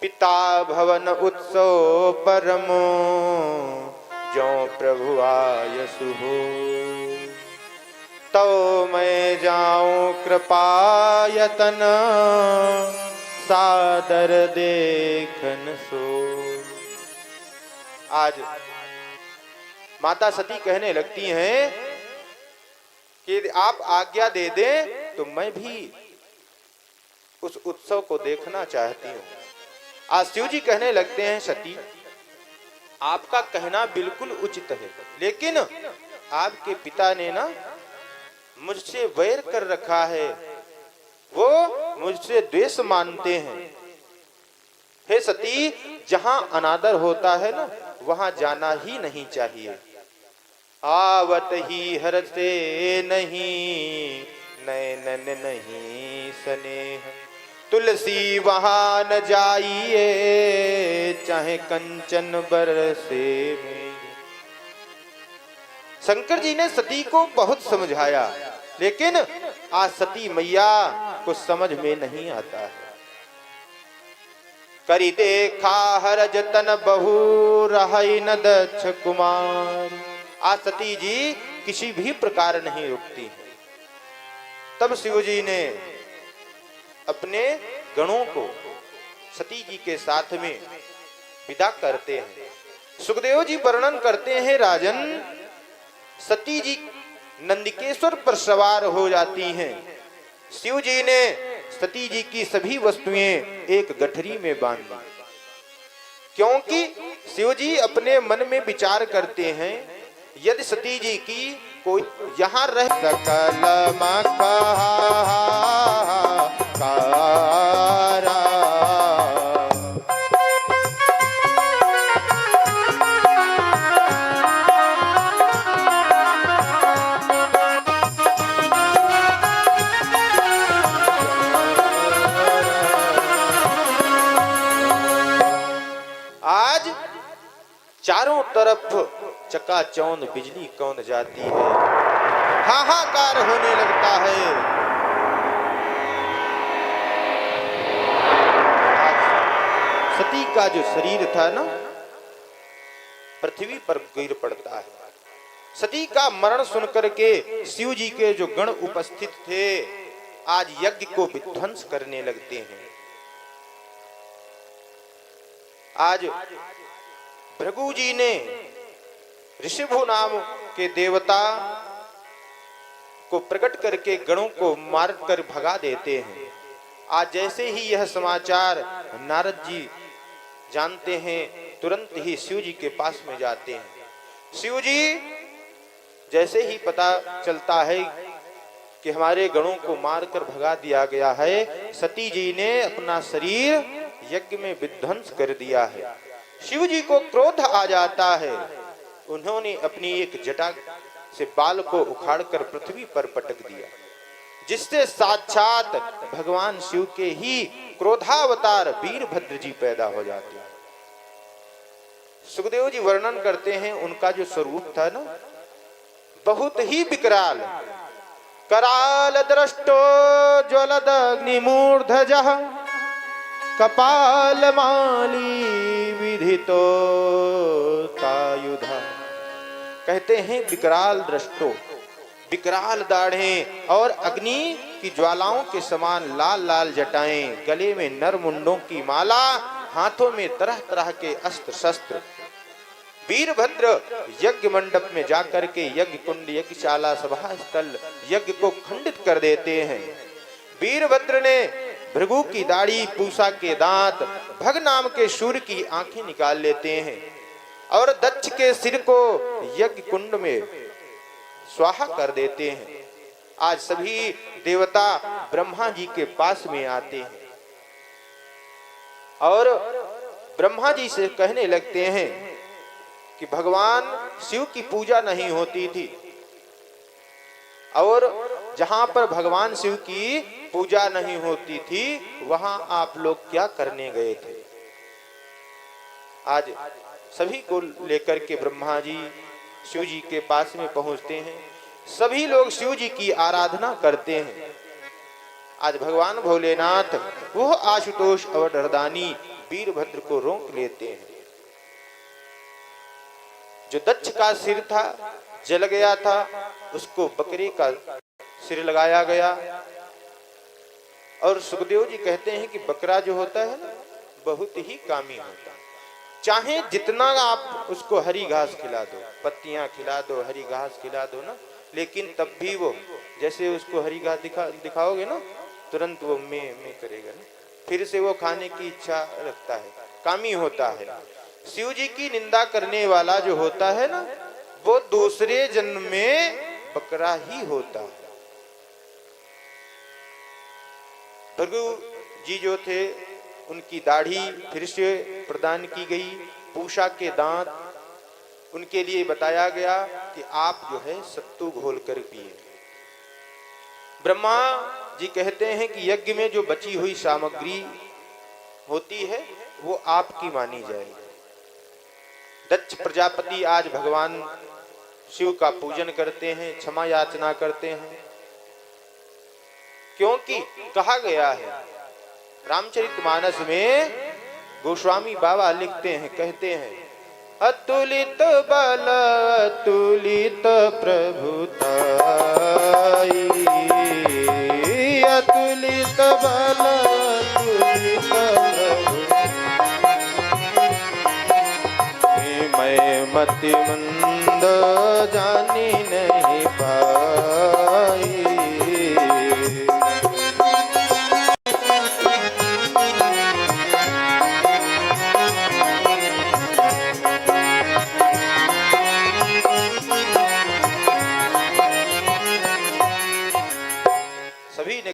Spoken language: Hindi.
पिता भवन उत्सव परमो, जो प्रभु आयसु हो। तो मैं जाऊं कृपायतन, सादर देखन सो। आज माता सती कहने लगती हैं कि आप आज्ञा दे दें तो मैं भी उस उत्सव को देखना चाहती हूँ। आज शिव जी कहने लगते हैं, सती आपका कहना बिल्कुल उचित है, लेकिन आपके पिता ने ना मुझसे वैर कर रखा है, वो मुझसे द्वेष मानते हैं। हे सती, जहां अनादर होता है ना वहां जाना ही नहीं चाहिए। आवत ही हरते नहीं, नैनन नहीं स्नेह, तुलसी वहां न जाइए, चाहे कंचन बरसे में। शंकर जी ने सती को बहुत समझाया, लेकिन आज सती मैया को समझ में नहीं आता है। करी देखा हरज तन बहु, रहई न दक्ष कुमार। आज सती जी किसी भी प्रकार नहीं रुकती है। तब शिव जी ने अपने गणों को सती जी के साथ में विदा करते हैं। सुखदेव जी वर्णन करते हैं, राजन सती जी नंदिकेश्वर पर सवार हो जाती हैं। शिव जी ने सती जी की सभी वस्तुएं एक गठरी में बांध दी, क्योंकि शिव जी अपने मन में विचार करते हैं, यदि सती जी की कोई यहाँ रह सकल चारों तरफ चकाचौंध बिजली कौंध जाती है, हाहाकार होने लगता है। सती का जो शरीर था ना पृथ्वी पर गिर पड़ता है। सती का मरण सुनकर के शिव जी के जो गण उपस्थित थे आज यज्ञ को विध्वंस करने लगते हैं। आज भृगु जी ने ऋषभु नाम के देवता को प्रकट करके गणों को मार कर भगा देते हैं। आज जैसे ही यह समाचार नारद जी जानते हैं, तुरंत ही शिव जी के पास में जाते हैं। शिव जी जैसे ही पता चलता है कि हमारे गणों को मारकर भगा दिया गया है, सती जी ने अपना शरीर यज्ञ में विध्वंस कर दिया है। शिव जी को क्रोध आ जाता है। उन्होंने अपनी एक जटा से बाल को उखाड़कर पृथ्वी पर पटक दिया, जिससे साक्षात भगवान शिव के ही क्रोधावतार वीरभद्र जी पैदा हो जाते हैं। सुखदेव जी वर्णन करते हैं उनका जो स्वरूप था ना बहुत ही विकराल। कराल दृष्टो ज्वलद अग्निमूर्धजः, कपाल माली विधितो तायुधा। कहते हैं विकराल दृष्टो, विकराल दाढ़ें और अग्नि की ज्वालाओं के समान लाल लाल जटाएं, गले में नरमुंडों की माला, हाथों में तरह तरह के अस्त्र शस्त्र। वीरभद्र यज्ञ मंडप में जाकर के यज्ञ कुंड, यज्ञशाला, सभा स्थल यज्ञ को खंडित कर देते हैं। वीरभद्र ने भृगु की दाढ़ी, पूषा के दांत, भग नाम के सूर्य की आंखें निकाल लेते हैं और दक्ष के सिर को यज्ञ कुंड में स्वाहा कर देते हैं। आज सभी देवता ब्रह्मा जी के पास में आते हैं और ब्रह्मा जी से कहने लगते हैं कि भगवान शिव की पूजा नहीं होती थी और जहां पर भगवान शिव की पूजा नहीं होती थी वहां आप लोग क्या करने गए थे। आज सभी को लेकर के ब्रह्मा जी शिव जी के पास में पहुंचते हैं। सभी लोग शिव जी की आराधना करते हैं। आज भगवान भोलेनाथ, वो आशुतोष अवधरदानी वीरभद्र को रोक लेते हैं। जो दक्ष का सिर था, जल गया था, उसको बकरे का सिर लगाया गया। और सुखदेव जी कहते हैं कि बकरा जो होता है ना, बहुत ही कामी होता है। चाहे जितना आप उसको हरी घास खिला दो, पत्तियां खिला दो, हरी घास खिला दो ना, लेकिन तब भी वो, जैसे उसको हरी घास दिखाओगे ना, तुरंत वो मैं करेगा ना, फिर से वो खाने की इच्छा रखता है, कामी होता है। शिव जी की निंदा करने वाला जो होता है ना, वो दूसरे जन्म में बकरा ही होता है। भृगु जी जो थे, उनकी दाढ़ी फिर से प्रदान की गई, पूषा के दांत, उनके लिए बताया गया कि आप जो है सत्तू घोल कर पिए। ब्रह्मा जी कहते हैं कि यज्ञ में जो बची हुई सामग्री होती है वो आपकी मानी जाएगी। दक्ष प्रजापति आज भगवान शिव का पूजन करते हैं, क्षमा याचना करते हैं, क्योंकि कहा गया है रामचरितमानस में, गोस्वामी बाबा लिखते हैं, कहते हैं, अतुलित बल अतुलित प्रभुताई, अतुलित बल अतुलित प्रभुताई, मैं मति मंद जानी न